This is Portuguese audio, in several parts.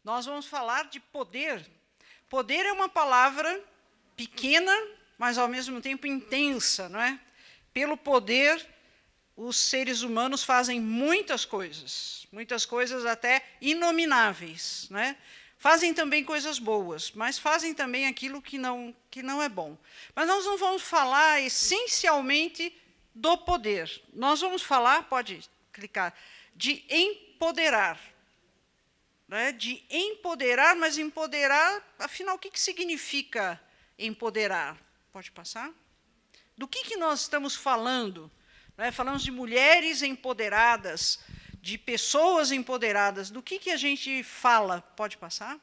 nós vamos falar de poder. Poder é uma palavra pequena, mas, ao mesmo tempo, intensa, não é? Pelo poder, os seres humanos fazem muitas coisas até inomináveis, não é? Fazem também coisas boas, mas fazem também aquilo que não é bom. Mas nós não vamos falar essencialmente do poder. Nós vamos falar, pode clicar, de empoderar. Né? De empoderar, mas empoderar, afinal, o que significa empoderar? Pode passar? Do que nós estamos falando? Né? Falamos de mulheres empoderadas, de pessoas empoderadas. Do que a gente fala? Pode passar?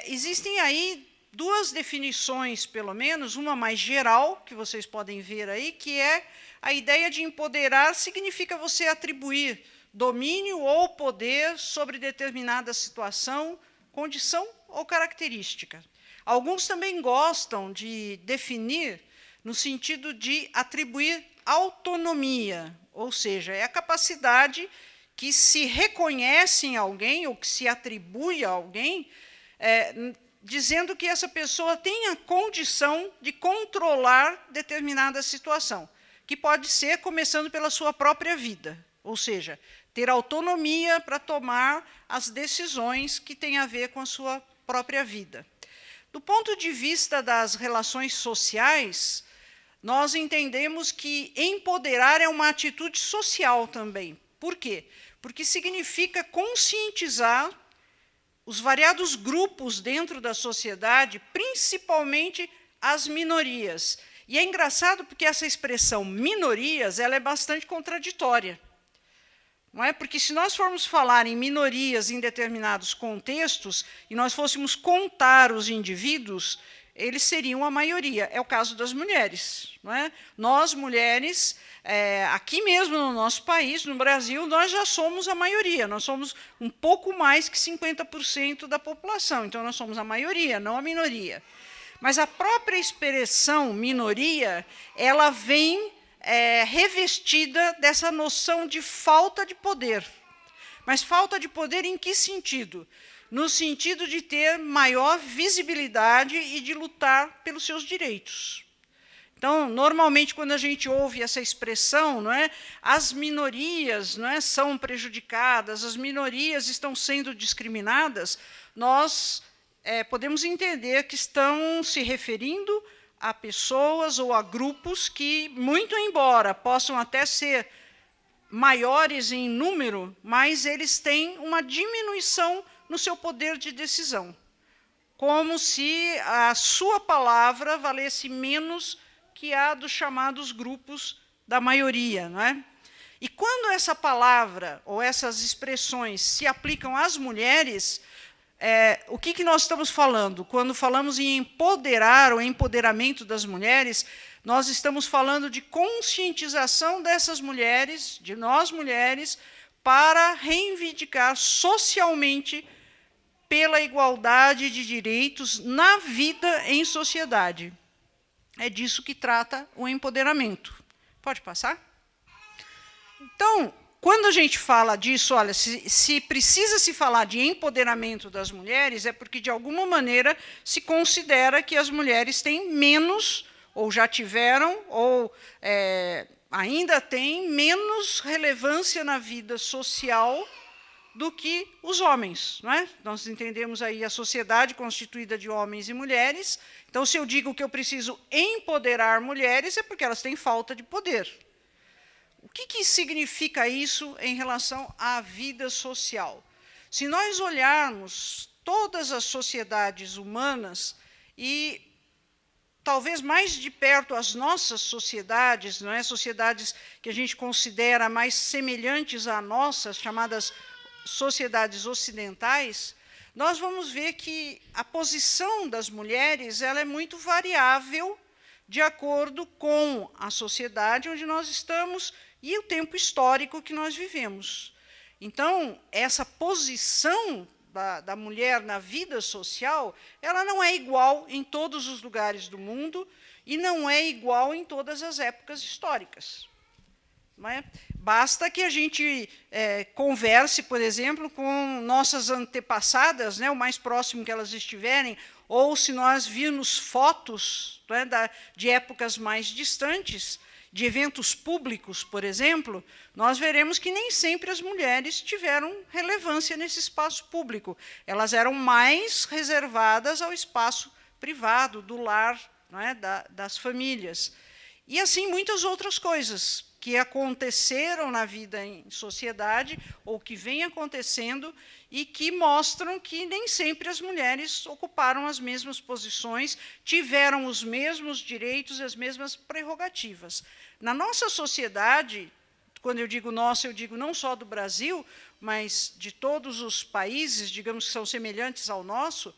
Existem aí duas definições, pelo menos, uma mais geral, que vocês podem ver aí, que é a ideia de empoderar significa você atribuir domínio ou poder sobre determinada situação, condição ou característica. Alguns também gostam de definir no sentido de atribuir autonomia, ou seja, é a capacidade que se reconhece em alguém ou que se atribui a alguém, dizendo que essa pessoa tem a condição de controlar determinada situação, que pode ser começando pela sua própria vida, ou seja, ter autonomia para tomar as decisões que têm a ver com a sua própria vida. Do ponto de vista das relações sociais, nós entendemos que empoderar é uma atitude social também. Por quê? Porque significa conscientizar os variados grupos dentro da sociedade, principalmente as minorias. E é engraçado porque essa expressão minorias ela é bastante contraditória. Não é? Porque se nós formos falar em minorias em determinados contextos e nós fôssemos contar os indivíduos, eles seriam a maioria. É o caso das mulheres. Não é? Nós, mulheres, aqui mesmo no nosso país, no Brasil, nós já somos a maioria. Nós somos um pouco mais que 50% da população. Então, nós somos a maioria, não a minoria. Mas a própria expressão minoria, ela vem revestida dessa noção de falta de poder. Mas falta de poder em que sentido? No sentido de ter maior visibilidade e de lutar pelos seus direitos. Então, normalmente, quando a gente ouve essa expressão, não é, as minorias não é, são prejudicadas, as minorias estão sendo discriminadas, nós podemos entender que estão se referindo a pessoas ou a grupos que, muito embora possam até ser maiores em número, mas eles têm uma diminuição no seu poder de decisão, como se a sua palavra valesse menos que a dos chamados grupos da maioria. Não é? E quando essa palavra ou essas expressões se aplicam às mulheres, o que nós estamos falando? Quando falamos em empoderar ou empoderamento das mulheres, nós estamos falando de conscientização dessas mulheres, de nós mulheres, para reivindicar socialmente pela igualdade de direitos na vida em sociedade. É disso que trata o empoderamento. Pode passar? Então, quando a gente fala disso, olha, se precisa se falar de empoderamento das mulheres, é porque, de alguma maneira, se considera que as mulheres têm menos, ou já tiveram, ou ainda têm menos relevância na vida social do que os homens. Não é? Nós entendemos aí a sociedade constituída de homens e mulheres. Então, se eu digo que eu preciso empoderar mulheres, é porque elas têm falta de poder. O que significa isso em relação à vida social? Se nós olharmos todas as sociedades humanas e talvez mais de perto as nossas sociedades, não é? Sociedades que a gente considera mais semelhantes à nossa, chamadas sociedades ocidentais, nós vamos ver que a posição das mulheres ela é muito variável de acordo com a sociedade onde nós estamos e o tempo histórico que nós vivemos. Então, essa posição da mulher na vida social, ela não é igual em todos os lugares do mundo e não é igual em todas as épocas históricas. Não é? Basta que a gente converse, por exemplo, com nossas antepassadas, né, o mais próximo que elas estiverem, ou se nós virmos fotos, né, de épocas mais distantes, de eventos públicos, por exemplo, nós veremos que nem sempre as mulheres tiveram relevância nesse espaço público. Elas eram mais reservadas ao espaço privado, do lar, não é, das famílias. E assim muitas outras coisas que aconteceram na vida em sociedade, ou que vêm acontecendo, e que mostram que nem sempre as mulheres ocuparam as mesmas posições, tiveram os mesmos direitos e as mesmas prerrogativas. Na nossa sociedade, quando eu digo nossa, eu digo não só do Brasil, mas de todos os países, digamos, que são semelhantes ao nosso,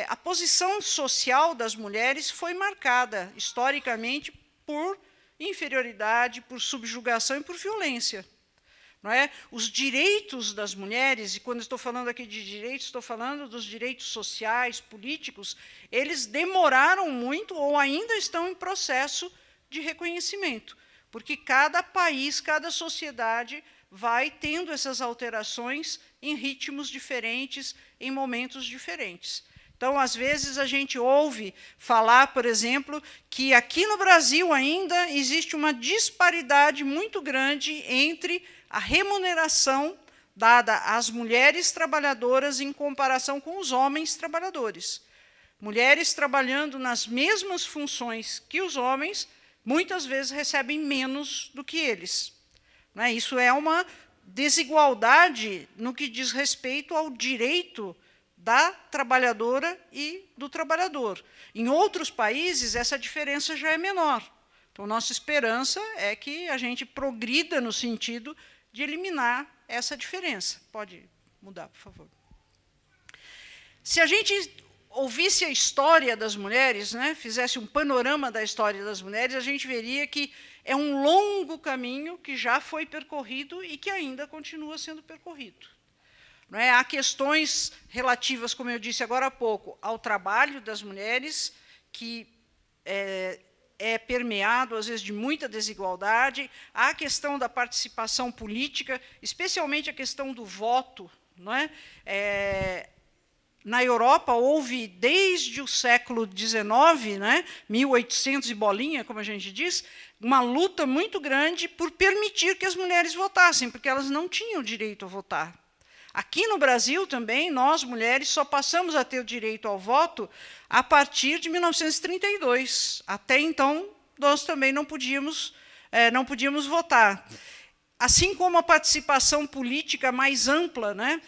a posição social das mulheres foi marcada, historicamente, por inferioridade, por subjugação e por violência. Não é? Os direitos das mulheres, e quando estou falando aqui de direitos, estou falando dos direitos sociais, políticos, eles demoraram muito ou ainda estão em processo de reconhecimento, porque cada país, cada sociedade vai tendo essas alterações em ritmos diferentes, em momentos diferentes. Então, às vezes, a gente ouve falar, por exemplo, que aqui no Brasil ainda existe uma disparidade muito grande entre a remuneração dada às mulheres trabalhadoras em comparação com os homens trabalhadores. Mulheres trabalhando nas mesmas funções que os homens, muitas vezes recebem menos do que eles. Isso é uma desigualdade no que diz respeito ao direito da trabalhadora e do trabalhador. Em outros países, essa diferença já é menor. Então, nossa esperança é que a gente progrida no sentido de eliminar essa diferença. Pode mudar, por favor. Se a gente ouvisse a história das mulheres, né, fizesse um panorama da história das mulheres, a gente veria que é um longo caminho que já foi percorrido e que ainda continua sendo percorrido. Não é? Há questões relativas, como eu disse agora há pouco, ao trabalho das mulheres, que é permeado, às vezes, de muita desigualdade. Há a questão da participação política, especialmente a questão do voto. Não é? Na Europa, houve, desde o século XIX, né, 1800 e bolinha, como a gente diz, uma luta muito grande por permitir que as mulheres votassem, porque elas não tinham direito a votar. Aqui no Brasil também, nós, mulheres, só passamos a ter o direito ao voto a partir de 1932. Até então, nós também não podíamos votar. Assim como a participação política mais ampla, né,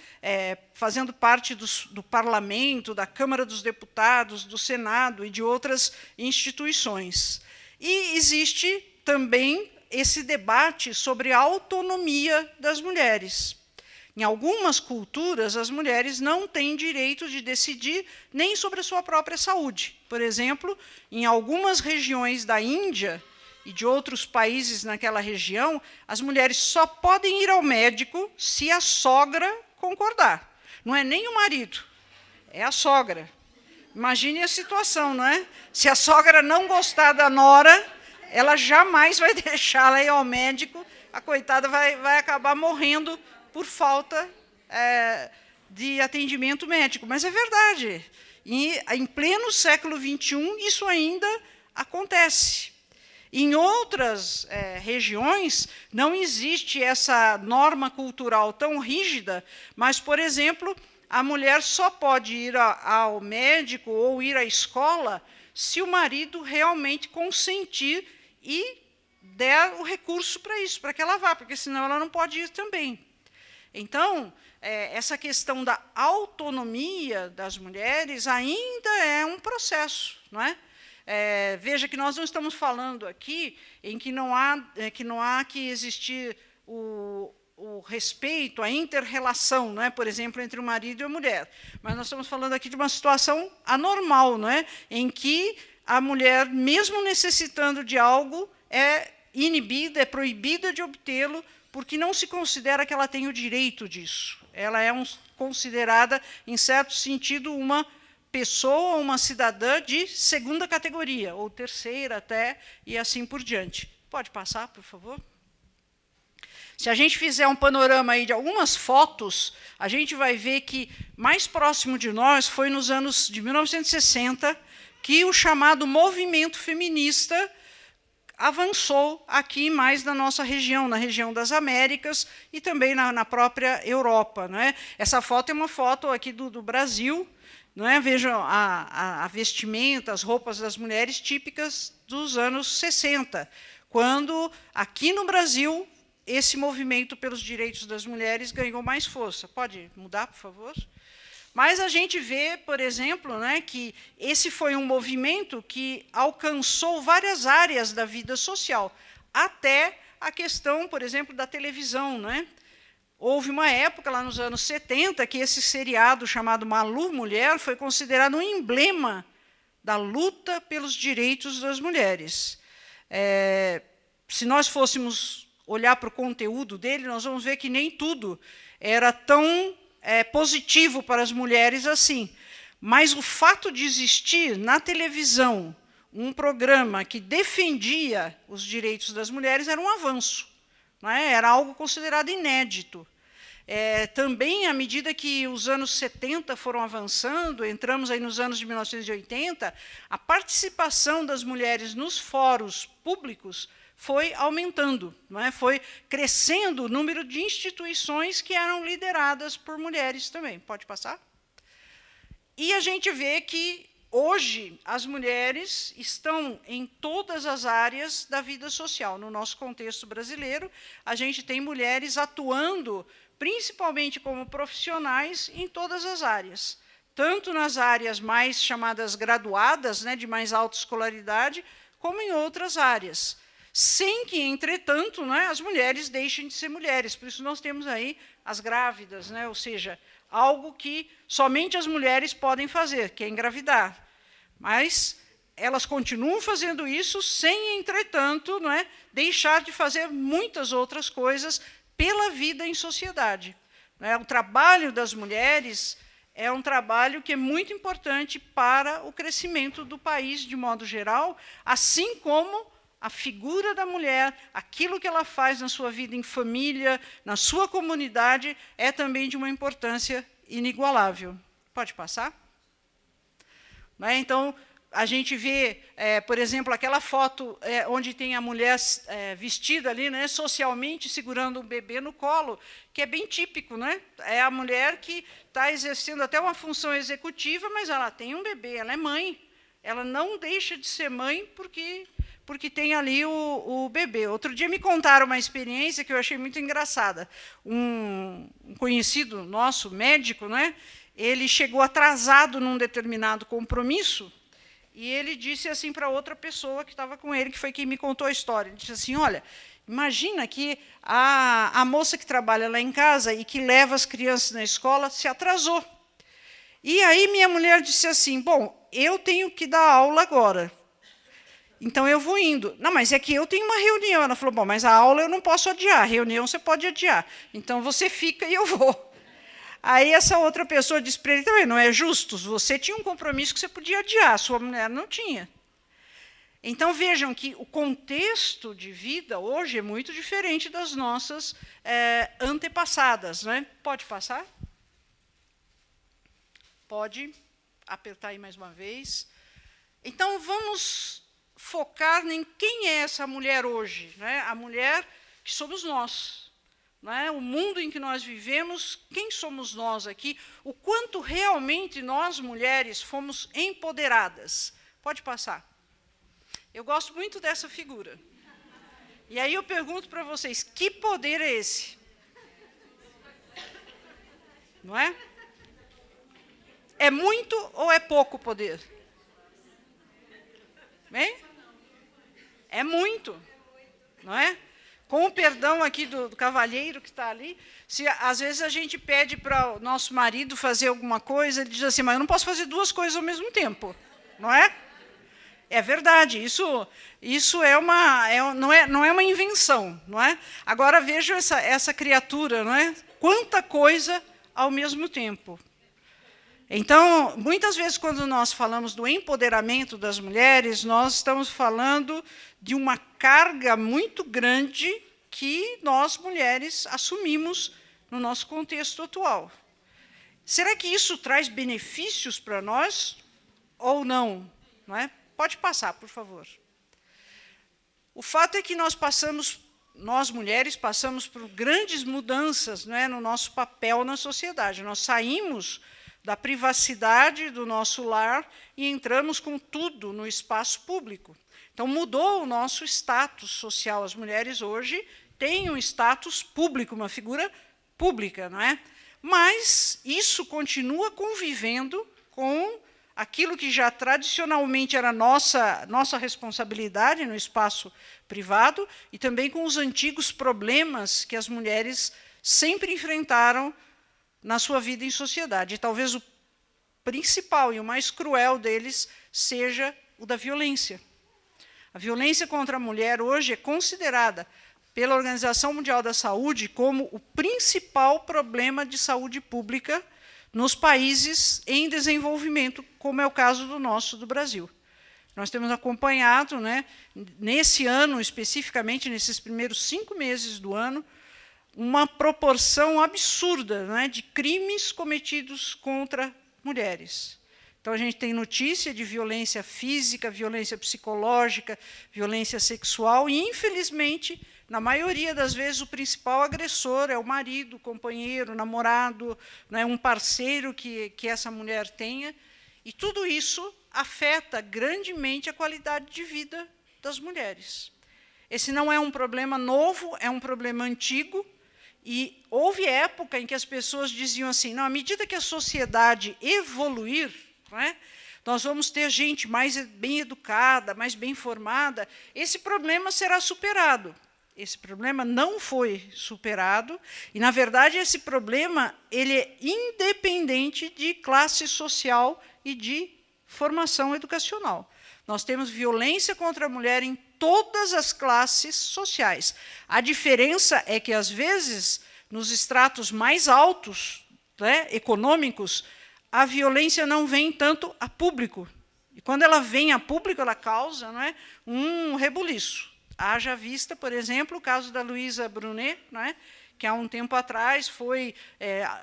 fazendo parte do parlamento, da Câmara dos Deputados, do Senado e de outras instituições. E existe também esse debate sobre a autonomia das mulheres. Em algumas culturas, as mulheres não têm direito de decidir nem sobre a sua própria saúde. Por exemplo, em algumas regiões da Índia e de outros países naquela região, as mulheres só podem ir ao médico se a sogra concordar. Não é nem o marido, é a sogra. Imagine a situação, não é? Se a sogra não gostar da nora, ela jamais vai deixá-la ir ao médico, a coitada vai acabar morrendo por falta de atendimento médico. Mas é verdade. E, em pleno século XXI, isso ainda acontece. Em outras regiões, não existe essa norma cultural tão rígida, mas, por exemplo, a mulher só pode ir ao médico ou ir à escola se o marido realmente consentir e der o recurso para isso, para que ela vá, porque senão ela não pode ir também. Então, essa questão da autonomia das mulheres ainda é um processo, não é? Veja que nós não estamos falando aqui em que não há que existir o respeito, a inter-relação, não é? Por exemplo, entre o marido e a mulher. Mas nós estamos falando aqui de uma situação anormal, não é? Em que a mulher, mesmo necessitando de algo, é inibida, é proibida de obtê-lo, porque não se considera que ela tem o direito disso. Ela é considerada, em certo sentido, uma pessoa, uma cidadã de segunda categoria, ou terceira até, e assim por diante. Pode passar, por favor? Se a gente fizer um panorama aí de algumas fotos, a gente vai ver que mais próximo de nós foi nos anos de 1960 que o chamado movimento feminista avançou aqui mais na nossa região, na região das Américas e também na própria Europa. Não é? Essa foto é uma foto aqui do Brasil. Não é? Vejam a vestimenta, as roupas das mulheres típicas dos anos 60, quando aqui no Brasil esse movimento pelos direitos das mulheres ganhou mais força. Pode mudar, por favor? Mas a gente vê, por exemplo, né, que esse foi um movimento que alcançou várias áreas da vida social, até a questão, por exemplo, da televisão. Né? Houve uma época, lá nos anos 70, que esse seriado chamado Malu Mulher foi considerado um emblema da luta pelos direitos das mulheres. Se nós fôssemos olhar para o conteúdo dele, nós vamos ver que nem tudo era tão positivo para as mulheres assim. Mas o fato de existir na televisão um programa que defendia os direitos das mulheres era um avanço. Não é? Era algo considerado inédito. Também, à medida que os anos 70 foram avançando, entramos aí nos anos de 1980, a participação das mulheres nos fóruns públicos foi aumentando, não é? Foi crescendo o número de instituições que eram lideradas por mulheres também. Pode passar? E a gente vê que, hoje, as mulheres estão em todas as áreas da vida social. No nosso contexto brasileiro, a gente tem mulheres atuando, principalmente como profissionais, em todas as áreas. Tanto nas áreas mais chamadas graduadas, né, de mais alta escolaridade, como em outras áreas. Sem que, entretanto, né, as mulheres deixem de ser mulheres. Por isso nós temos aí as grávidas, né, ou seja, algo que somente as mulheres podem fazer, que é engravidar. Mas elas continuam fazendo isso sem, entretanto, não é, deixar de fazer muitas outras coisas pela vida em sociedade. O trabalho das mulheres é um trabalho que é muito importante para o crescimento do país, de modo geral, assim como a figura da mulher, aquilo que ela faz na sua vida em família, na sua comunidade, é também de uma importância inigualável. Pode passar? Então, a gente vê, por exemplo, aquela foto onde tem a mulher vestida ali, né, socialmente, segurando um bebê no colo, que é bem típico. Né? É a mulher que está exercendo até uma função executiva, mas ela tem um bebê, ela é mãe. Ela não deixa de ser mãe porque tem ali o bebê. Outro dia me contaram uma experiência que eu achei muito engraçada. Um conhecido nosso, médico, né, ele chegou atrasado num determinado compromisso, e ele disse assim para outra pessoa que estava com ele, que foi quem me contou a história. Ele disse assim, olha, imagina que a moça que trabalha lá em casa e que leva as crianças na escola se atrasou. E aí minha mulher disse assim, bom, eu tenho que dar aula agora, então eu vou indo. Não, mas é que eu tenho uma reunião. Ela falou, bom, mas a aula eu não posso adiar, a reunião você pode adiar. Então você fica e eu vou. Aí essa outra pessoa disse para ele também, não é justo, você tinha um compromisso que você podia adiar, a sua mulher não tinha. Então vejam que o contexto de vida hoje é muito diferente das nossas antepassadas. Né? Pode passar? Pode apertar aí mais uma vez. Então vamos focar em quem é essa mulher hoje. Né? A mulher que somos nós. Né? O mundo em que nós vivemos, quem somos nós aqui? O quanto realmente nós, mulheres, fomos empoderadas. Pode passar. Eu gosto muito dessa figura. E aí eu pergunto para vocês, que poder é esse? Não é? É muito ou é pouco poder? Bem? É muito, não é? Com o perdão aqui do cavalheiro que está ali, se às vezes a gente pede para o nosso marido fazer alguma coisa, ele diz assim, mas eu não posso fazer duas coisas ao mesmo tempo, não é? É verdade, isso não é uma invenção, não é? Agora veja essa criatura, não é? Quanta coisa ao mesmo tempo. Então, muitas vezes, quando nós falamos do empoderamento das mulheres, nós estamos falando de uma carga muito grande que nós, mulheres, assumimos no nosso contexto atual. Será que isso traz benefícios para nós ou não? Não é? Pode passar, por favor. O fato é que nós mulheres passamos por grandes mudanças, não é, no nosso papel na sociedade. Nós saímos da privacidade do nosso lar e entramos com tudo no espaço público. Então, mudou o nosso status social. As mulheres hoje têm um status público, uma figura pública, não é? Mas isso continua convivendo com aquilo que já tradicionalmente era nossa responsabilidade no espaço privado e também com os antigos problemas que as mulheres sempre enfrentaram na sua vida em sociedade. E talvez o principal e o mais cruel deles seja o da violência. A violência contra a mulher hoje é considerada pela Organização Mundial da Saúde como o principal problema de saúde pública nos países em desenvolvimento, como é o caso do Brasil. Nós temos acompanhado, né, nesse ano, especificamente, nesses primeiros 5 meses do ano, uma proporção absurda, né, de crimes cometidos contra mulheres. Então, a gente tem notícia de violência física, violência psicológica, violência sexual, e, infelizmente, na maioria das vezes, o principal agressor é o marido, o companheiro, o namorado, né, um parceiro que essa mulher tenha. E tudo isso afeta grandemente a qualidade de vida das mulheres. Esse não é um problema novo, é um problema antigo. E houve época em que as pessoas diziam assim, não, à medida que a sociedade evoluir, não é, nós vamos ter gente mais bem educada, mais bem formada, esse problema será superado. Esse problema não foi superado, e, na verdade, esse problema ele é independente de classe social e de formação educacional. Nós temos violência contra a mulher em todas as classes sociais. A diferença é que, às vezes, nos estratos mais altos, né, econômicos, a violência não vem tanto a público. E, quando ela vem a público, ela causa, não é, um rebuliço. Haja vista, por exemplo, o caso da Luísa Brunet, não é, que há um tempo atrás foi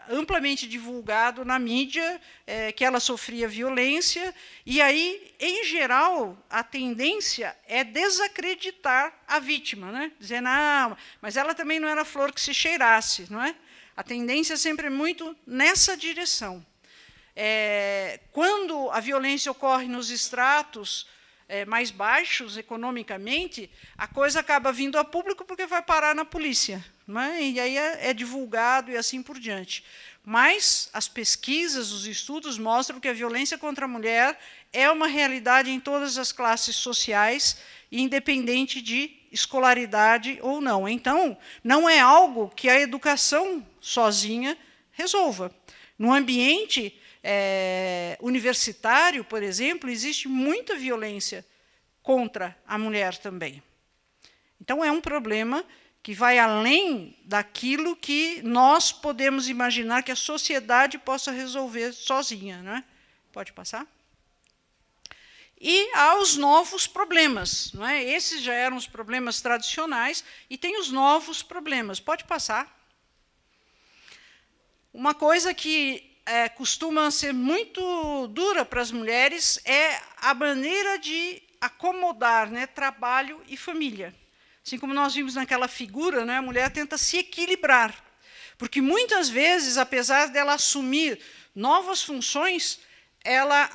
amplamente divulgado na mídia que ela sofria violência, e aí, em geral, a tendência é desacreditar a vítima, né? Dizer, não, mas ela também não era flor que se cheirasse, não é? A tendência sempre é muito nessa direção. Quando a violência ocorre nos estratos mais baixos economicamente, a coisa acaba vindo a público porque vai parar na polícia, não é? E aí é divulgado e assim por diante. Mas as pesquisas, os estudos mostram que a violência contra a mulher é uma realidade em todas as classes sociais, independente de escolaridade ou não. Então, não é algo que a educação sozinha resolva. No ambiente universitário, por exemplo, existe muita violência contra a mulher também. Então, é um problema que vai além daquilo que nós podemos imaginar que a sociedade possa resolver sozinha, não é? Pode passar? E há os novos problemas, não é? Esses já eram os problemas tradicionais, e tem os novos problemas. Pode passar? Uma coisa que costuma ser muito dura para as mulheres é a maneira de acomodar, né, trabalho e família. Assim como nós vimos naquela figura, né, a mulher tenta se equilibrar, porque muitas vezes, apesar dela assumir novas funções, ela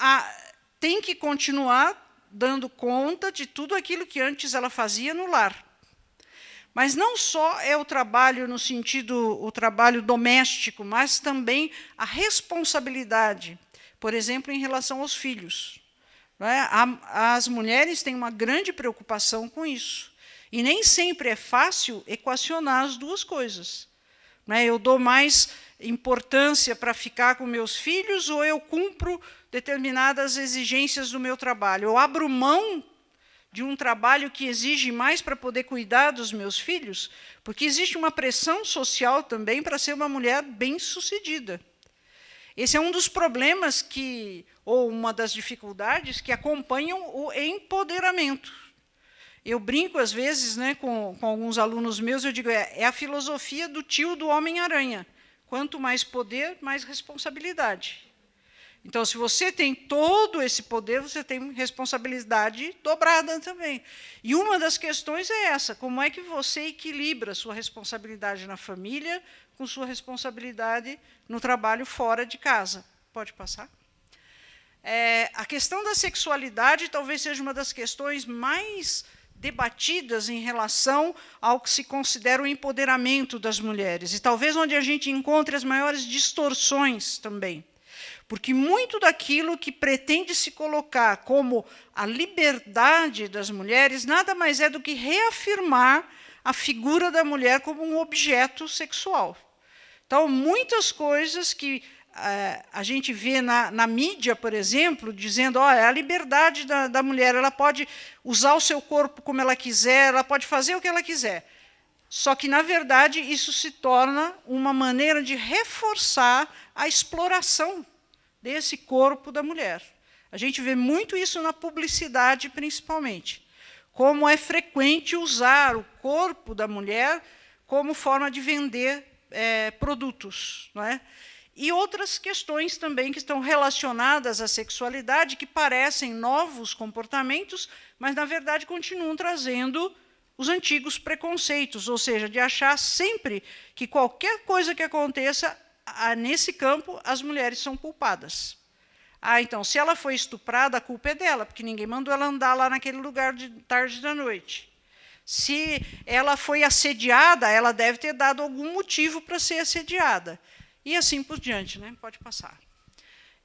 tem que continuar dando conta de tudo aquilo que antes ela fazia no lar. Mas não só é o trabalho no sentido, o trabalho doméstico, mas também a responsabilidade, por exemplo, em relação aos filhos. Não é? As mulheres têm uma grande preocupação com isso. E nem sempre é fácil equacionar as duas coisas. Não é? Eu dou mais importância para ficar com meus filhos ou eu cumpro determinadas exigências do meu trabalho? Eu abro mão de um trabalho que exige mais para poder cuidar dos meus filhos, porque existe uma pressão social também para ser uma mulher bem-sucedida. Esse é um dos problemas ou uma das dificuldades que acompanham o empoderamento. Eu brinco, às vezes, né, com alguns alunos meus, eu digo, é a filosofia do tio do Homem-Aranha. Quanto mais poder, mais responsabilidade. Então, se você tem todo esse poder, você tem responsabilidade dobrada também. E uma das questões é essa, como é que você equilibra sua responsabilidade na família com sua responsabilidade no trabalho fora de casa. Pode passar? A questão da sexualidade talvez seja uma das questões mais debatidas em relação ao que se considera o empoderamento das mulheres, e talvez onde a gente encontre as maiores distorções também. Porque muito daquilo que pretende se colocar como a liberdade das mulheres nada mais é do que reafirmar a figura da mulher como um objeto sexual. Então, muitas coisas que a gente vê na mídia, por exemplo, dizendo é a liberdade da mulher, ela pode usar o seu corpo como ela quiser, ela pode fazer o que ela quiser. Só que, na verdade, isso se torna uma maneira de reforçar a exploração desse corpo da mulher. A gente vê muito isso na publicidade, principalmente. Como é frequente usar o corpo da mulher como forma de vender produtos, não é? E outras questões também que estão relacionadas à sexualidade, que parecem novos comportamentos, mas, na verdade, continuam trazendo os antigos preconceitos, ou seja, de achar sempre que qualquer coisa que aconteça nesse campo, as mulheres são culpadas. Então, se ela foi estuprada, a culpa é dela, porque ninguém mandou ela andar lá naquele lugar de tarde da noite. Se ela foi assediada, ela deve ter dado algum motivo para ser assediada. E assim por diante, né? Pode passar.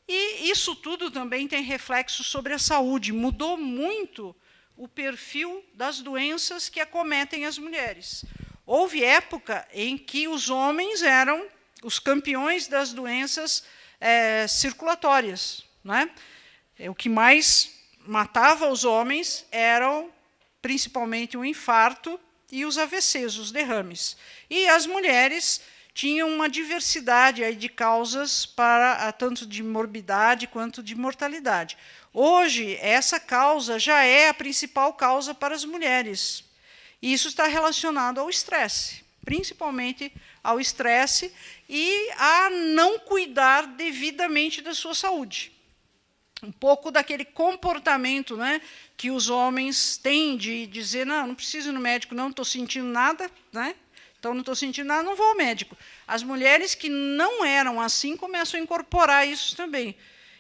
E isso tudo também tem reflexo sobre a saúde. Mudou muito o perfil das doenças que acometem as mulheres. Houve época em que os homens eram os campeões das doenças circulatórias, né? O que mais matava os homens eram principalmente o infarto e os AVCs, os derrames. E as mulheres tinham uma diversidade aí de causas para tanto de morbidade quanto de mortalidade. Hoje, essa causa já é a principal causa para as mulheres. E isso está relacionado ao estresse, principalmente ao estresse e a não cuidar devidamente da sua saúde. Um pouco daquele comportamento, né, que os homens têm de dizer, não preciso ir no médico, não estou sentindo nada, né? Então, não estou sentindo nada, não vou ao médico. As mulheres que não eram assim começam a incorporar isso também.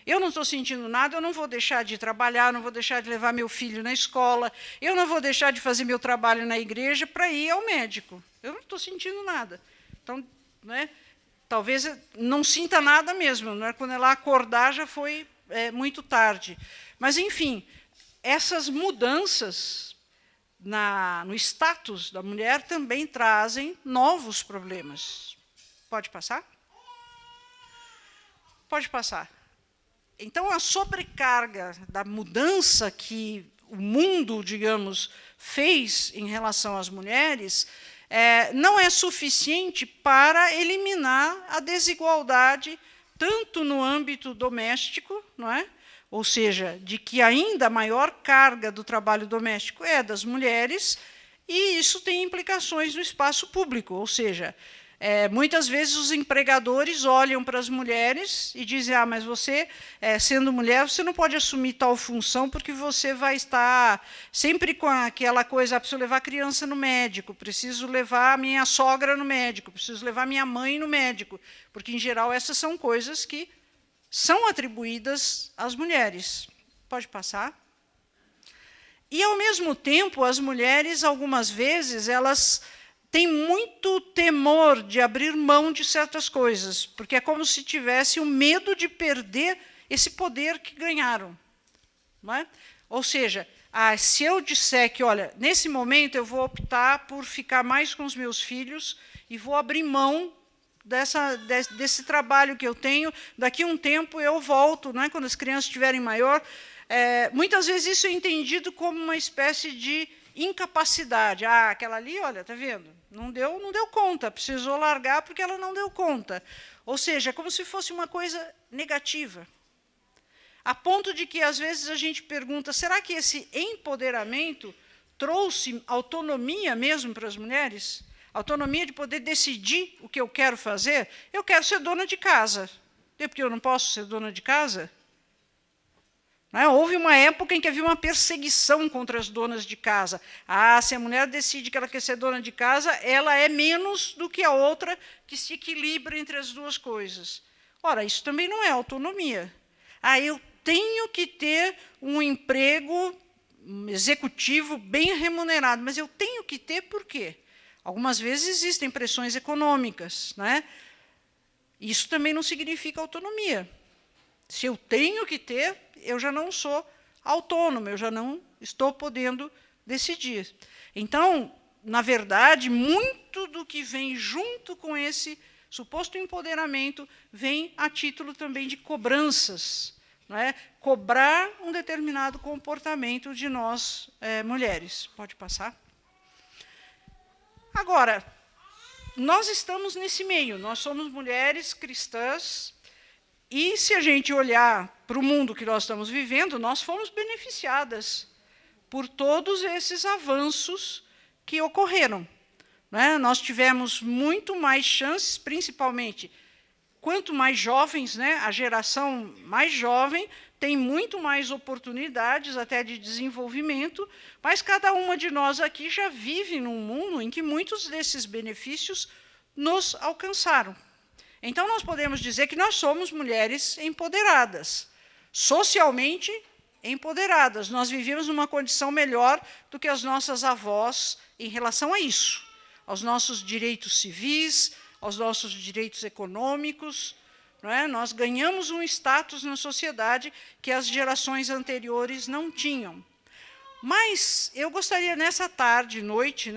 Eu não estou sentindo nada, eu não vou deixar de trabalhar, não vou deixar de levar meu filho na escola, eu não vou deixar de fazer meu trabalho na igreja para ir ao médico. Eu não estou sentindo nada. Então, né, talvez não sinta nada mesmo, né? Quando ela acordar já foi muito tarde. Mas, enfim, essas mudanças no status da mulher também trazem novos problemas. Pode passar? Pode passar. Então, a sobrecarga da mudança que o mundo, digamos, fez em relação às mulheres não é suficiente para eliminar a desigualdade, tanto no âmbito doméstico, não é? Ou seja, de que ainda a maior carga do trabalho doméstico é das mulheres, e isso tem implicações no espaço público, ou seja, muitas vezes os empregadores olham para as mulheres e dizem, mas você, sendo mulher, você não pode assumir tal função porque você vai estar sempre com aquela coisa, preciso levar a criança no médico, preciso levar a minha sogra no médico, preciso levar a minha mãe no médico, porque, em geral, essas são coisas que são atribuídas às mulheres. Pode passar? E, ao mesmo tempo, as mulheres, algumas vezes, elas têm muito temor de abrir mão de certas coisas, porque é como se tivesse o medo de perder esse poder que ganharam. Não é? Ou seja, se eu disser que, olha, nesse momento eu vou optar por ficar mais com os meus filhos e vou abrir mão desse trabalho que eu tenho, daqui a um tempo eu volto, né, quando as crianças estiverem maior. Muitas vezes isso é entendido como uma espécie de incapacidade. Aquela ali, olha, está vendo? Não deu conta, precisou largar porque ela não deu conta. Ou seja, é como se fosse uma coisa negativa. A ponto de que, às vezes, a gente pergunta, será que esse empoderamento trouxe autonomia mesmo para as mulheres, autonomia de poder decidir o que eu quero fazer. Eu quero ser dona de casa. É porque eu não posso ser dona de casa? Houve uma época em que havia uma perseguição contra as donas de casa. Se a mulher decide que ela quer ser dona de casa, ela é menos do que a outra que se equilibra entre as duas coisas. Ora, isso também não é autonomia. Eu tenho que ter um emprego executivo bem remunerado, mas eu tenho que ter por quê? Algumas vezes existem pressões econômicas, Isso também não significa autonomia. Se eu tenho que ter, eu já não sou autônomo, eu já não estou podendo decidir. Então, na verdade, muito do que vem junto com esse suposto empoderamento vem a título também de cobranças, cobrar um determinado comportamento de nós, mulheres. Pode passar? Agora, nós estamos nesse meio, nós somos mulheres cristãs, e se a gente olhar para o mundo que nós estamos vivendo, nós fomos beneficiadas por todos esses avanços que ocorreram. Nós tivemos muito mais chances, principalmente, quanto mais jovens, a geração mais jovem tem muito mais oportunidades até de desenvolvimento, mas cada uma de nós aqui já vive num mundo em que muitos desses benefícios nos alcançaram. Então, nós podemos dizer que nós somos mulheres empoderadas, socialmente empoderadas. Nós vivíamos numa condição melhor do que as nossas avós em relação a isso, aos nossos direitos civis, aos nossos direitos econômicos. Nós ganhamos um status na sociedade que as gerações anteriores não tinham. Mas eu gostaria, nessa tarde, noite,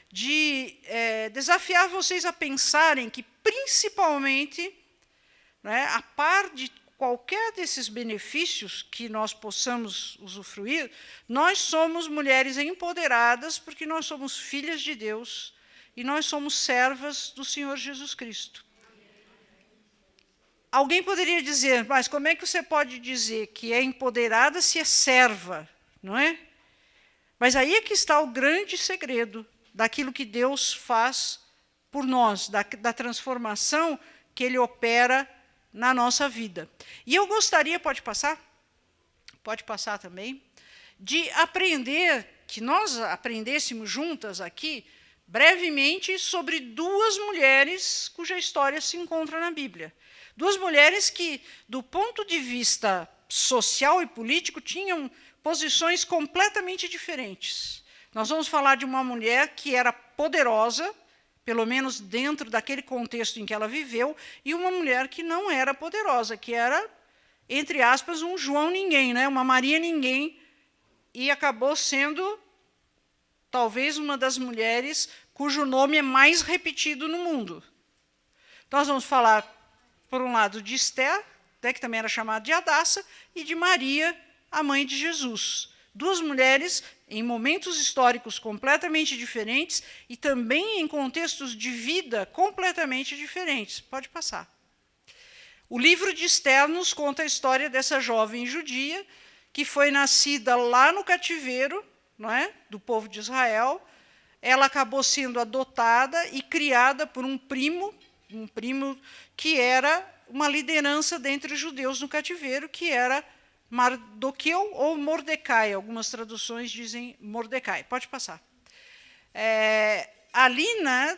de desafiar vocês a pensarem que, principalmente, a par de qualquer desses benefícios que nós possamos usufruir, nós somos mulheres empoderadas porque nós somos filhas de Deus e nós somos servas do Senhor Jesus Cristo. Alguém poderia dizer, mas como é que você pode dizer que é empoderada se é serva, não é? Mas aí é que está o grande segredo daquilo que Deus faz por nós, da transformação que Ele opera na nossa vida. E eu gostaria, pode passar? Pode passar também, de aprender, que nós aprendêssemos juntas aqui, brevemente, sobre duas mulheres cuja história se encontra na Bíblia. Duas mulheres que, do ponto de vista social e político, tinham posições completamente diferentes. Nós vamos falar de uma mulher que era poderosa, pelo menos dentro daquele contexto em que ela viveu, e uma mulher que não era poderosa, que era, entre aspas, um João ninguém, uma Maria ninguém, e acabou sendo, talvez, uma das mulheres cujo nome é mais repetido no mundo. Nós vamos falar, por um lado, de Esther, que também era chamada de Hadassa, e de Maria, a mãe de Jesus. Duas mulheres em momentos históricos completamente diferentes e também em contextos de vida completamente diferentes. Pode passar. O livro de Esther nos conta a história dessa jovem judia que foi nascida lá no cativeiro, do povo de Israel. Ela acabou sendo adotada e criada por um primo que era uma liderança dentre os judeus no cativeiro, que era Mardoqueu ou Mordecai, algumas traduções dizem Mordecai. Pode passar. Ali,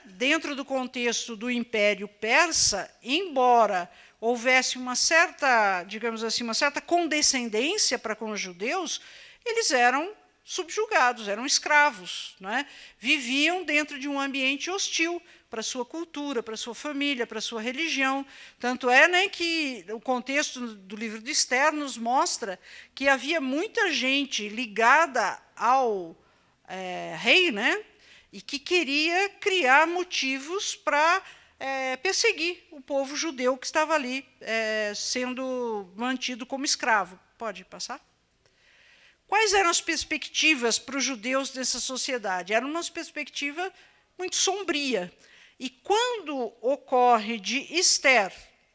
dentro do contexto do Império Persa, embora houvesse uma certa, digamos assim, uma certa condescendência para com os judeus, eles eram subjugados, eram escravos, viviam dentro de um ambiente hostil para a sua cultura, para a sua família, para a sua religião. Tanto é que o contexto do livro de Esther nos mostra que havia muita gente ligada ao rei, e que queria criar motivos para perseguir o povo judeu que estava ali sendo mantido como escravo. Pode passar? Quais eram as perspectivas para os judeus dessa sociedade? Era uma perspectiva muito sombria. E quando ocorre de Esther,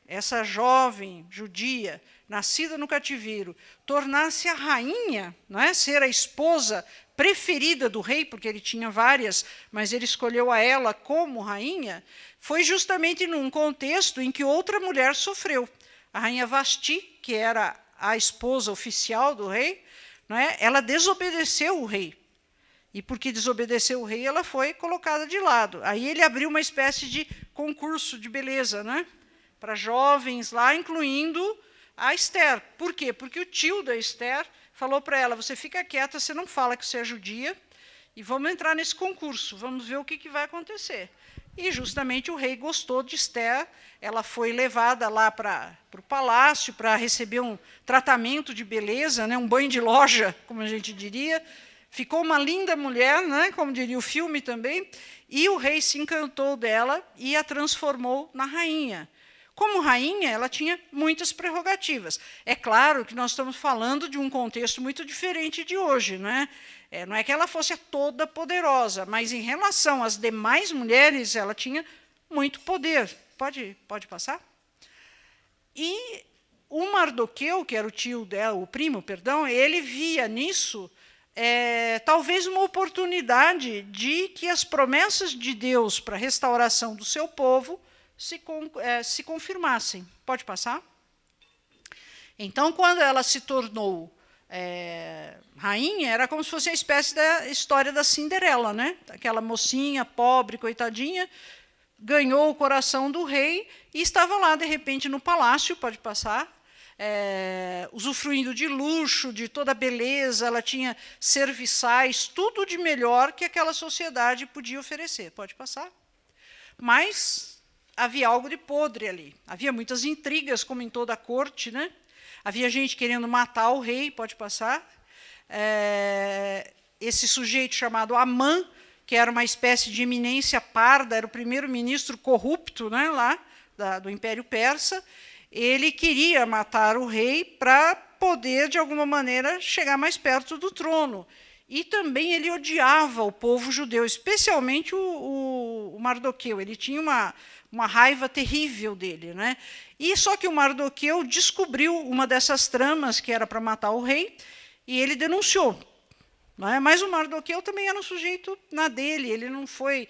essa jovem judia, nascida no cativeiro, tornar-se a rainha, ser a esposa preferida do rei, porque ele tinha várias, mas ele escolheu a ela como rainha, foi justamente num contexto em que outra mulher sofreu. A rainha Vasti, que era a esposa oficial do rei, não é? Ela desobedeceu o rei. E porque desobedeceu o rei, ela foi colocada de lado. Aí ele abriu uma espécie de concurso de beleza, né? Para jovens lá, incluindo a Esther. Por quê? Porque o tio da Esther falou para ela, você fica quieta, você não fala que você é judia, e vamos entrar nesse concurso, vamos ver o que vai acontecer. E justamente o rei gostou de Esther, ela foi levada lá para o palácio para receber um tratamento de beleza, né, um banho de loja, como a gente diria. Ficou uma linda mulher, né, como diria o filme também, e o rei se encantou dela e a transformou na rainha. Como rainha, ela tinha muitas prerrogativas. É claro que nós estamos falando de um contexto muito diferente de hoje, né? Não é que ela fosse toda poderosa, mas em relação às demais mulheres, ela tinha muito poder. Pode passar? E o Mardoqueu, que era o tio dela, o primo, perdão, ele via nisso talvez uma oportunidade de que as promessas de Deus para a restauração do seu povo se confirmassem. Pode passar? Então, quando ela se tornou rainha, era como se fosse a espécie da história da Cinderela, né? Aquela mocinha pobre, coitadinha, ganhou o coração do rei e estava lá, de repente, no palácio, pode passar, usufruindo de luxo, de toda a beleza, ela tinha serviçais, tudo de melhor que aquela sociedade podia oferecer. Pode passar? Mas havia algo de podre ali. Havia muitas intrigas, como em toda a corte, né? Havia gente querendo matar o rei, pode passar. Esse sujeito chamado Amã, que era uma espécie de eminência parda, era o primeiro-ministro corrupto, né, lá do Império Persa, ele queria matar o rei para poder, de alguma maneira, chegar mais perto do trono. E também ele odiava o povo judeu, especialmente o Mardoqueu. Ele tinha uma raiva terrível dele, né? E só que o Mardoqueu descobriu uma dessas tramas que era para matar o rei, e ele denunciou. Não é? Mas o Mardoqueu também era um sujeito na dele, ele não foi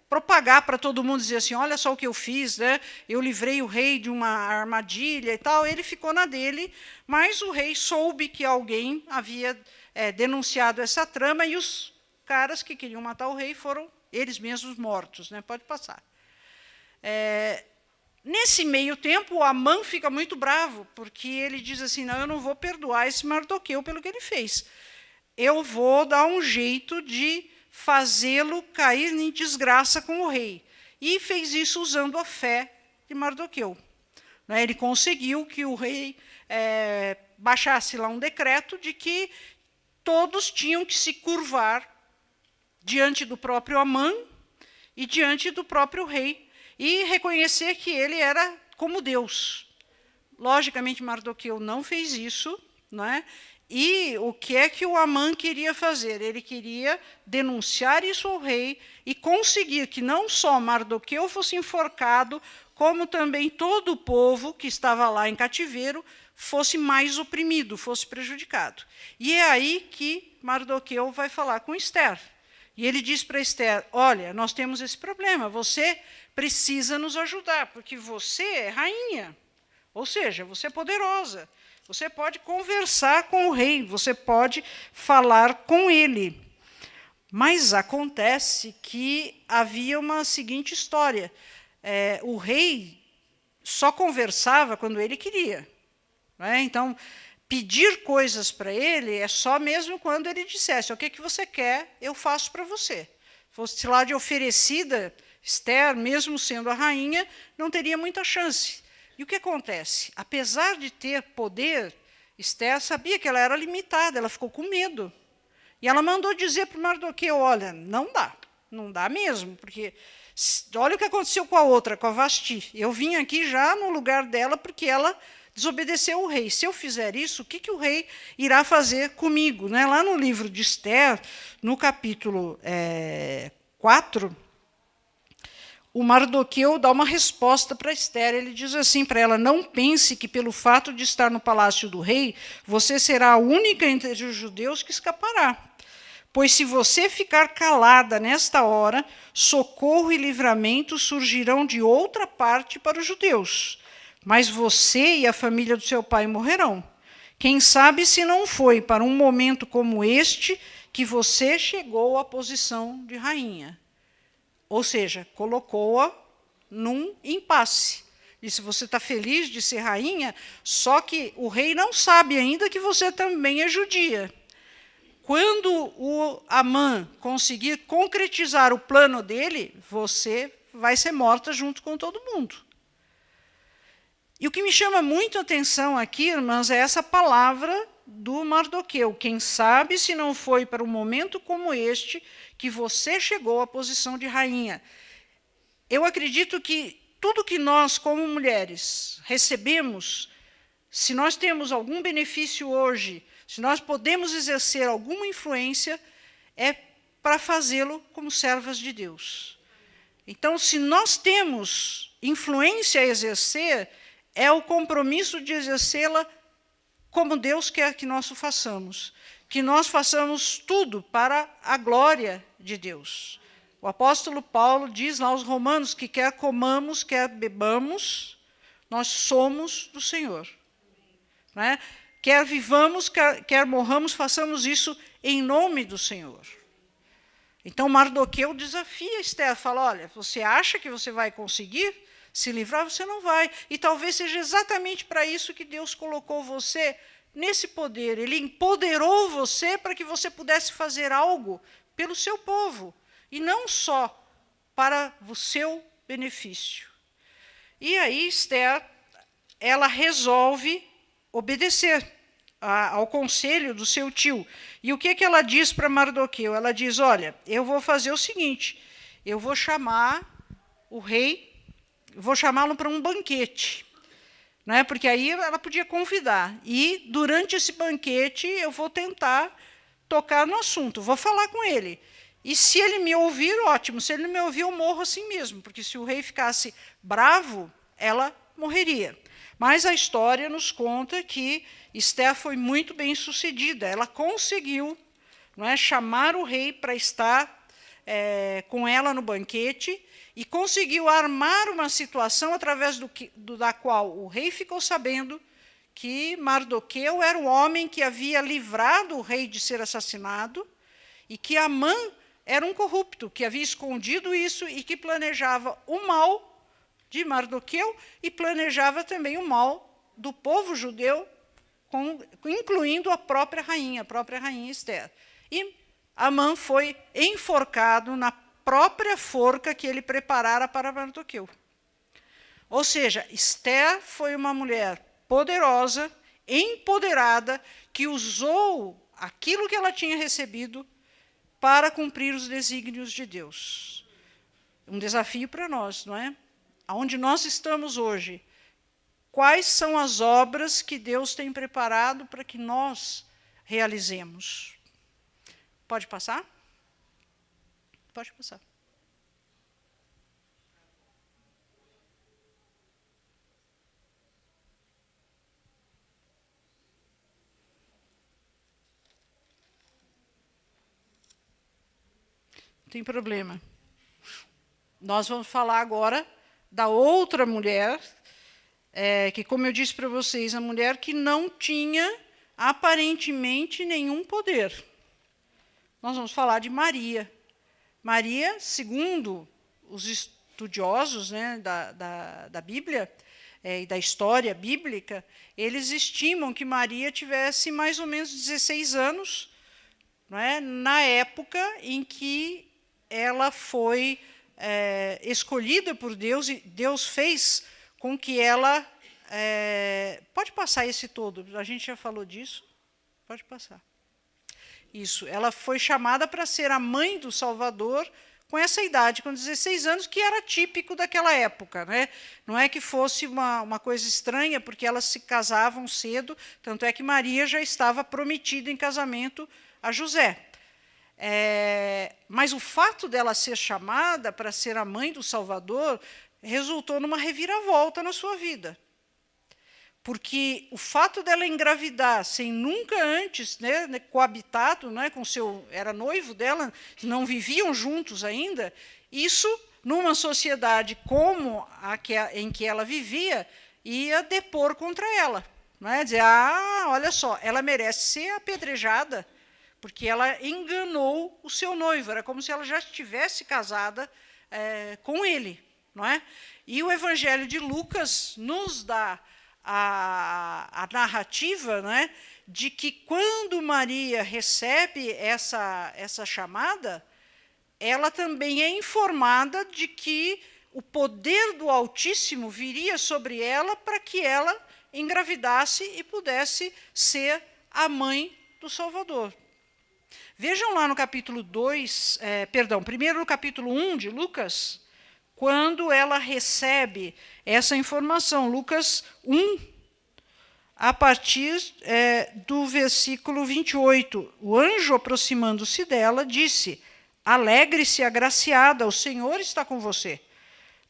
propagar para todo mundo, dizer assim, olha só o que eu fiz, né? Eu livrei o rei de uma armadilha e tal. Ele ficou na dele, mas o rei soube que alguém havia denunciado essa trama, e os caras que queriam matar o rei foram eles mesmos mortos, né? Pode passar. Nesse meio tempo, o Amã fica muito bravo, porque ele diz assim, não, eu não vou perdoar esse Mardoqueu pelo que ele fez. Eu vou dar um jeito de fazê-lo cair em desgraça com o rei. E fez isso usando a fé de Mardoqueu. Ele conseguiu que o rei baixasse lá um decreto de que todos tinham que se curvar diante do próprio Amã e diante do próprio rei, e reconhecer que ele era como Deus. Logicamente, Mardoqueu não fez isso, não é? E o que é que o Amã queria fazer? Ele queria denunciar isso ao rei e conseguir que não só Mardoqueu fosse enforcado, como também todo o povo que estava lá em cativeiro fosse mais oprimido, fosse prejudicado. E é aí que Mardoqueu vai falar com Esther. E ele diz para Esther, olha, nós temos esse problema, você precisa nos ajudar, porque você é rainha, ou seja, você é poderosa, você pode conversar com o rei, você pode falar com ele. Mas acontece que havia uma seguinte história, o rei só conversava quando ele queria. Né? Então, pedir coisas para ele é só mesmo quando ele dissesse, o que você quer, eu faço para você. Fosse lá de oferecida, Esther, mesmo sendo a rainha, não teria muita chance. E o que acontece? Apesar de ter poder, Esther sabia que ela era limitada, ela ficou com medo. E ela mandou dizer para o Mardoqueu, olha, não dá mesmo, porque olha o que aconteceu com a outra, com a Vasti. Eu vim aqui já no lugar dela porque ela desobedeceu o rei. Se eu fizer isso, o que o rei irá fazer comigo? Né? Lá no livro de Esther, no capítulo 4, o Mardoqueu dá uma resposta para Esther. Ele diz assim para ela: não pense que pelo fato de estar no palácio do rei, você será a única entre os judeus que escapará. Pois se você ficar calada nesta hora, socorro e livramento surgirão de outra parte para os judeus. Mas você e a família do seu pai morrerão. Quem sabe se não foi para um momento como este que você chegou à posição de rainha. Ou seja, colocou-a num impasse. Disse: você está feliz de ser rainha, só que o rei não sabe ainda que você também é judia. Quando o Amã conseguir concretizar o plano dele, você vai ser morta junto com todo mundo. E o que me chama muito a atenção aqui, irmãs, é essa palavra do Mardoqueu. Quem sabe se não foi para um momento como este que você chegou à posição de rainha. Eu acredito que tudo que nós, como mulheres, recebemos, se nós temos algum benefício hoje, se nós podemos exercer alguma influência, é para fazê-lo como servas de Deus. Então, se nós temos influência a exercer, é o compromisso de exercê-la como Deus quer que nós o façamos. Que nós façamos tudo para a glória de Deus. O apóstolo Paulo diz lá aos Romanos que quer comamos, quer bebamos, nós somos do Senhor. Não é? Quer vivamos, quer morramos, façamos isso em nome do Senhor. Então Mardoqueu desafia Esther, fala: olha, você acha que você vai conseguir se livrar? Você não vai. E talvez seja exatamente para isso que Deus colocou você nesse poder. Ele empoderou você para que você pudesse fazer algo pelo seu povo, e não só para o seu benefício. E aí Esther, ela resolve obedecer ao conselho do seu tio. E o que ela diz para Mardoqueu? Ela diz: olha, eu vou fazer o seguinte, eu vou chamar o rei, vou chamá-lo para um banquete, né? Porque aí ela podia convidar. E, durante esse banquete, eu vou tentar tocar no assunto, vou falar com ele. E se ele me ouvir, ótimo. Se ele não me ouvir, eu morro assim mesmo, porque se o rei ficasse bravo, ela morreria. Mas a história nos conta que Esther foi muito bem sucedida. Ela conseguiu, não é, chamar o rei para estar com ela no banquete, e conseguiu armar uma situação através da qual o rei ficou sabendo que Mardoqueu era o homem que havia livrado o rei de ser assassinado, e que Amã era um corrupto, que havia escondido isso e que planejava o mal de Mardoqueu e planejava também o mal do povo judeu, incluindo a própria rainha Esther. E Amã foi enforcado na própria forca que ele preparara para Mardoqueu. Ou seja, Esther foi uma mulher poderosa, empoderada, que usou aquilo que ela tinha recebido para cumprir os desígnios de Deus. Um desafio para nós, não é? Aonde nós estamos hoje, quais são as obras que Deus tem preparado para que nós realizemos? Pode passar? Pode passar. Não tem problema. Nós vamos falar agora da outra mulher, que, como eu disse para vocês, a mulher que não tinha aparentemente nenhum poder. Nós vamos falar de Maria. Maria, segundo os estudiosos, né, da Bíblia e da história bíblica, eles estimam que Maria tivesse mais ou menos 16 anos, não é, na época em que ela foi escolhida por Deus, e Deus fez com que ela... pode passar esse todo, a gente já falou disso. Pode passar. Isso, ela foi chamada para ser a mãe do Salvador com essa idade, com 16 anos, que era típico daquela época, né? Não é que fosse uma coisa estranha, porque elas se casavam cedo, tanto é que Maria já estava prometida em casamento a José. Mas o fato dela ser chamada para ser a mãe do Salvador resultou numa reviravolta na sua vida. Porque o fato dela engravidar sem nunca antes, né, coabitado, né, com era noivo dela, não viviam juntos ainda, isso, numa sociedade como em que ela vivia, ia depor contra ela. Né, dizer, olha só, ela merece ser apedrejada, porque ela enganou o seu noivo, era como se ela já estivesse casada com ele. Não é? E o Evangelho de Lucas nos dá a narrativa, né, de que quando Maria recebe essa chamada, ela também é informada de que o poder do Altíssimo viria sobre ela para que ela engravidasse e pudesse ser a mãe do Salvador. Vejam lá no capítulo 2, primeiro no capítulo 1 de Lucas, quando ela recebe essa informação, Lucas 1, a partir do versículo 28. O anjo, aproximando-se dela, disse: alegre-se, agraciada, o Senhor está com você.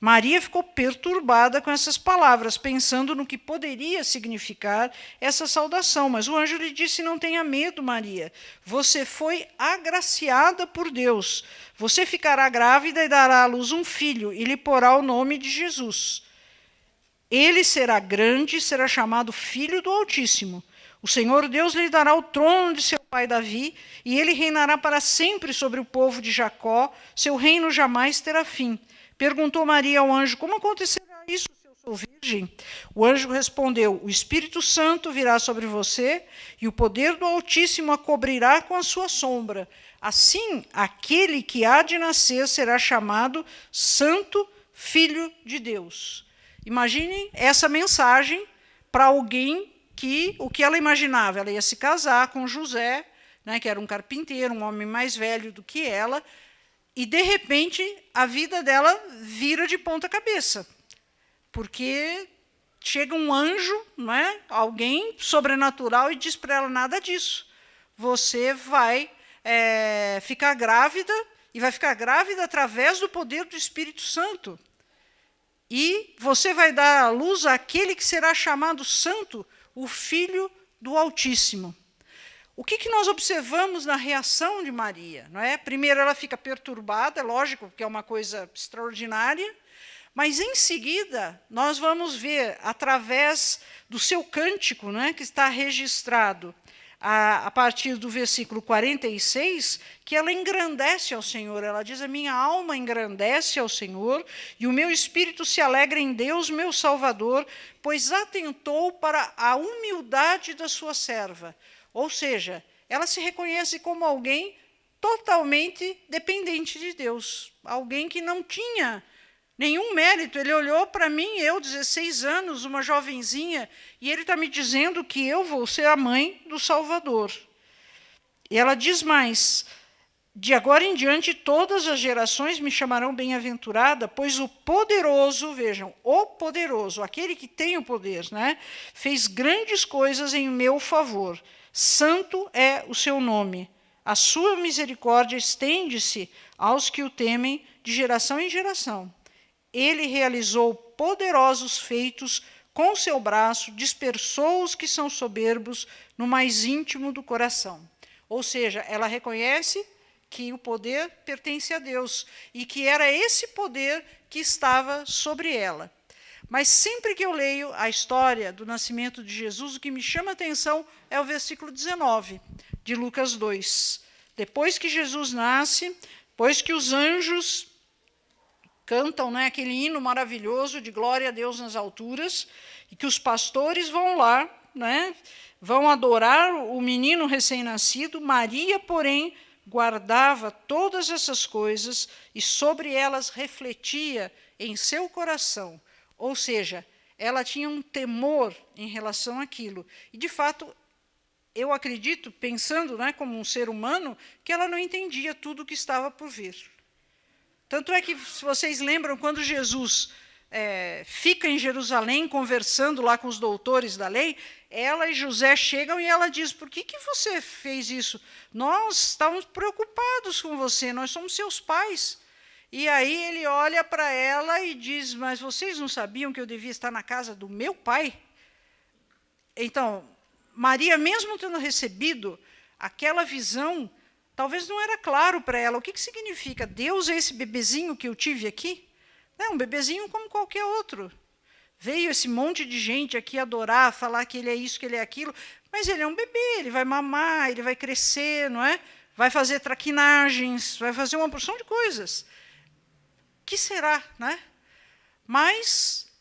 Maria ficou perturbada com essas palavras, pensando no que poderia significar essa saudação. Mas o anjo lhe disse: não tenha medo, Maria. Você foi agraciada por Deus. Você ficará grávida e dará à luz um filho, e lhe porá o nome de Jesus. Ele será grande e será chamado Filho do Altíssimo. O Senhor Deus lhe dará o trono de seu pai Davi, e ele reinará para sempre sobre o povo de Jacó. Seu reino jamais terá fim. Perguntou Maria ao anjo: como acontecerá isso se eu sou virgem? O anjo respondeu: o Espírito Santo virá sobre você, e o poder do Altíssimo a cobrirá com a sua sombra. Assim, aquele que há de nascer será chamado Santo Filho de Deus. Imaginem essa mensagem para alguém que o que ela imaginava? Ela ia se casar com José, né, que era um carpinteiro, um homem mais velho do que ela, e, de repente, a vida dela vira de ponta cabeça, porque chega um anjo, não é? Alguém sobrenatural, e diz para ela: nada disso. Você vai ficar grávida, e vai ficar grávida através do poder do Espírito Santo. E você vai dar à luz àquele que será chamado Santo, o Filho do Altíssimo. O que nós observamos na reação de Maria? Não é? Primeiro, ela fica perturbada, lógico, porque é uma coisa extraordinária, mas, em seguida, nós vamos ver, através do seu cântico, não é, que está registrado a partir do versículo 46, que ela engrandece ao Senhor. Ela diz: a minha alma engrandece ao Senhor, e o meu espírito se alegra em Deus, meu Salvador, pois atentou para a humildade da sua serva. Ou seja, ela se reconhece como alguém totalmente dependente de Deus, alguém que não tinha nenhum mérito. Ele olhou para mim, eu, 16 anos, uma jovenzinha, e ele está me dizendo que eu vou ser a mãe do Salvador. E ela diz mais: de agora em diante todas as gerações me chamarão bem-aventurada, pois o poderoso, vejam, o poderoso, aquele que tem o poder, né, fez grandes coisas em meu favor. Santo é o seu nome. A sua misericórdia estende-se aos que o temem de geração em geração. Ele realizou poderosos feitos com seu braço, dispersou os que são soberbos no mais íntimo do coração. Ou seja, ela reconhece que o poder pertence a Deus e que era esse poder que estava sobre ela. Mas sempre que eu leio a história do nascimento de Jesus, o que me chama a atenção é o versículo 19 de Lucas 2. Depois que Jesus nasce, depois que os anjos cantam, né, aquele hino maravilhoso de glória a Deus nas alturas, e que os pastores vão lá, né, vão adorar o menino recém-nascido, Maria, porém, guardava todas essas coisas e sobre elas refletia em seu coração. Ou seja, ela tinha um temor em relação àquilo. E, de fato, eu acredito, pensando, né, como um ser humano, que ela não entendia tudo o que estava por vir. Tanto é que, se vocês lembram, quando Jesus fica em Jerusalém conversando lá com os doutores da lei, ela e José chegam e ela diz, por que você fez isso? Nós estávamos preocupados com você, nós somos seus pais. E aí ele olha para ela e diz, mas vocês não sabiam que eu devia estar na casa do meu pai? Então, Maria, mesmo tendo recebido aquela visão, talvez não era claro para ela o que significa Deus é esse bebezinho que eu tive aqui? É um bebezinho como qualquer outro. Veio esse monte de gente aqui adorar, falar que ele é isso, que ele é aquilo, mas ele é um bebê, ele vai mamar, ele vai crescer, não é? Vai fazer traquinagens, vai fazer uma porção de coisas. Que será, né? Mas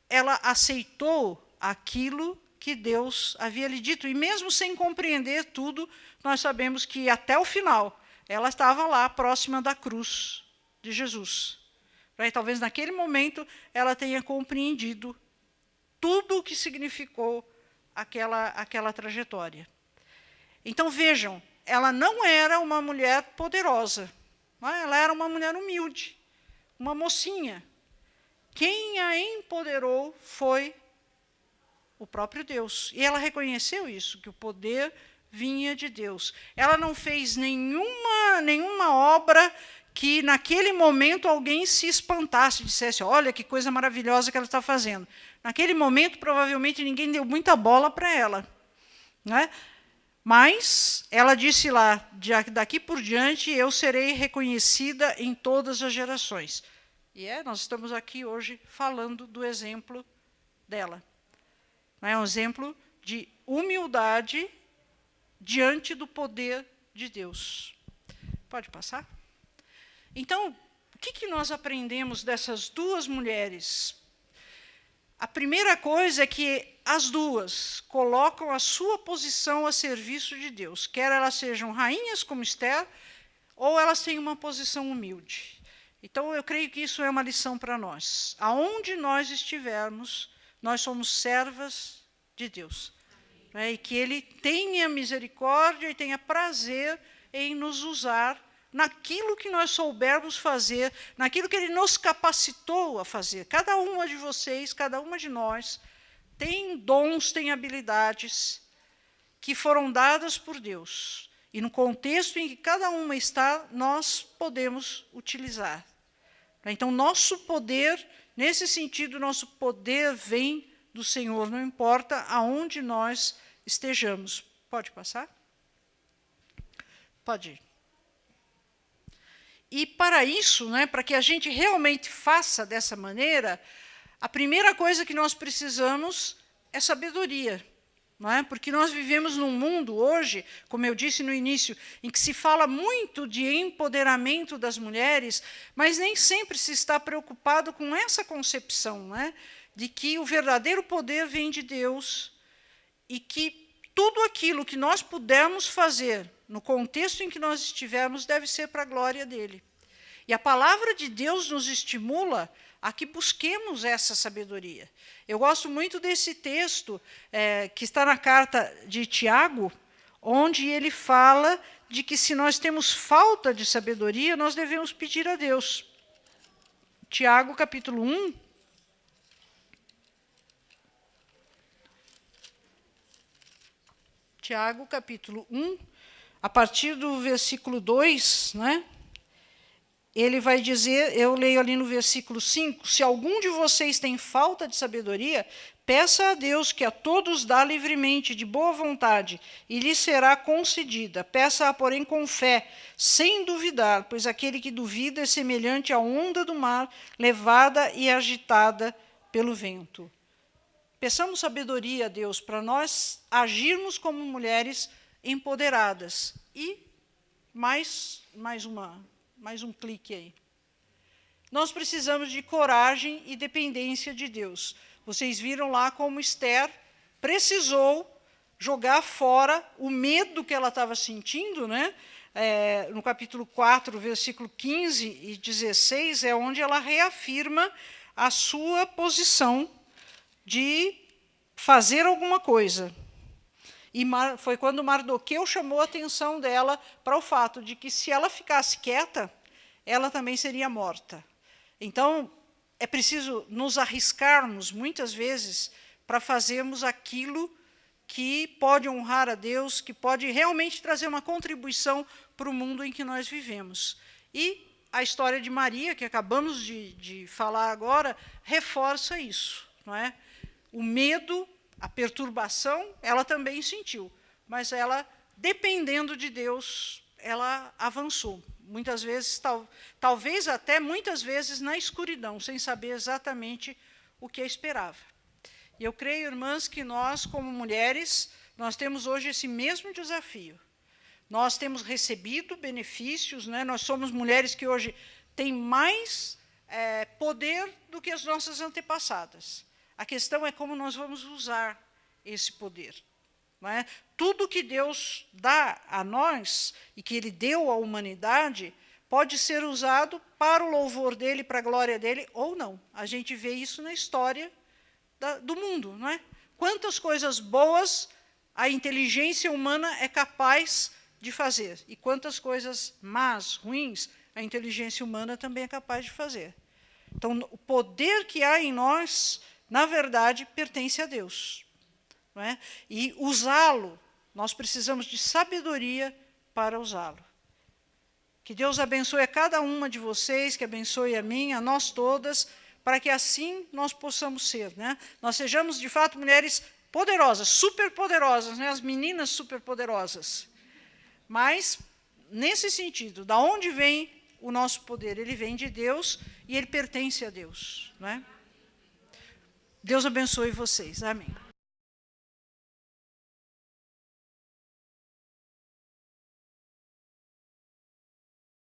ela aceitou aquilo que Deus havia lhe dito, e mesmo sem compreender tudo, nós sabemos que até o final ela estava lá próxima da cruz de Jesus. E talvez naquele momento ela tenha compreendido tudo o que significou aquela trajetória. Então vejam, ela não era uma mulher poderosa, ela era uma mulher humilde, uma mocinha. Quem a empoderou foi o próprio Deus. E ela reconheceu isso, que o poder vinha de Deus. Ela não fez nenhuma obra que naquele momento alguém se espantasse, dissesse, olha que coisa maravilhosa que ela está fazendo. Naquele momento, provavelmente, ninguém deu muita bola para ela. Né? Mas ela disse lá, daqui por diante eu serei reconhecida em todas as gerações. E nós estamos aqui hoje falando do exemplo dela. É um exemplo de humildade diante do poder de Deus. Pode passar? Então, o que nós aprendemos dessas duas mulheres? A primeira coisa é que as duas colocam a sua posição a serviço de Deus, quer elas sejam rainhas como Esther, ou elas têm uma posição humilde. Então, eu creio que isso é uma lição para nós. Aonde nós estivermos, nós somos servas de Deus. E que Ele tenha misericórdia e tenha prazer em nos usar naquilo que nós soubermos fazer, naquilo que Ele nos capacitou a fazer. Cada uma de vocês, cada uma de nós, tem dons, tem habilidades que foram dadas por Deus. E no contexto em que cada uma está, nós podemos utilizar. Então, nosso poder, nesse sentido, nosso poder vem do Senhor, não importa aonde nós estejamos. Pode passar? Pode ir. E para isso, para que a gente realmente faça dessa maneira, a primeira coisa que nós precisamos é sabedoria. Porque nós vivemos num mundo hoje, como eu disse no início, em que se fala muito de empoderamento das mulheres, mas nem sempre se está preocupado com essa concepção, de que o verdadeiro poder vem de Deus e que tudo aquilo que nós pudermos fazer no contexto em que nós estivermos deve ser para a glória dele. E a palavra de Deus nos estimula a que busquemos essa sabedoria. Eu gosto muito desse texto que está na carta de Tiago, onde ele fala de que se nós temos falta de sabedoria, nós devemos pedir a Deus. Tiago, capítulo 1. Tiago, capítulo 1, a partir do versículo 2, ele vai dizer, eu leio ali no versículo 5, se algum de vocês tem falta de sabedoria, peça a Deus que a todos dá livremente, de boa vontade, e lhe será concedida. Peça-a, porém, com fé, sem duvidar, pois aquele que duvida é semelhante à onda do mar, levada e agitada pelo vento. Peçamos sabedoria a Deus para nós agirmos como mulheres empoderadas. E mais um clique aí. Nós precisamos de coragem e dependência de Deus. Vocês viram lá como Esther precisou jogar fora o medo que ela estava sentindo, no capítulo 4, versículo 15 e 16, é onde ela reafirma a sua posição de fazer alguma coisa. E foi quando Mardoqueu chamou a atenção dela para o fato de que, se ela ficasse quieta, ela também seria morta. Então, é preciso nos arriscarmos, muitas vezes, para fazermos aquilo que pode honrar a Deus, que pode realmente trazer uma contribuição para o mundo em que nós vivemos. E a história de Maria, que acabamos de falar agora, reforça isso, não é? O medo, a perturbação, ela também sentiu, mas ela, dependendo de Deus, ela avançou. Muitas vezes, talvez até muitas vezes na escuridão, sem saber exatamente o que esperava. E eu creio, irmãs, que nós, como mulheres, nós temos hoje esse mesmo desafio. Nós temos recebido benefícios, né? Nós somos mulheres que hoje têm mais poder do que as nossas antepassadas. A questão é como nós vamos usar esse poder. Não é? Tudo que Deus dá a nós, e que Ele deu à humanidade, pode ser usado para o louvor dEle, para a glória dEle, ou não. A gente vê isso na história do mundo. Não é? Quantas coisas boas a inteligência humana é capaz de fazer, e quantas coisas más, ruins, a inteligência humana também é capaz de fazer. Então, o poder que há em nós, na verdade, pertence a Deus. Não é? E usá-lo, nós precisamos de sabedoria para usá-lo. Que Deus abençoe a cada uma de vocês, que abençoe a mim, a nós todas, para que assim nós possamos ser. Né? Nós sejamos, de fato, mulheres poderosas, superpoderosas, né? As meninas superpoderosas. Mas, nesse sentido, da onde vem o nosso poder? Ele vem de Deus e ele pertence a Deus. Não é? Deus abençoe vocês. Amém.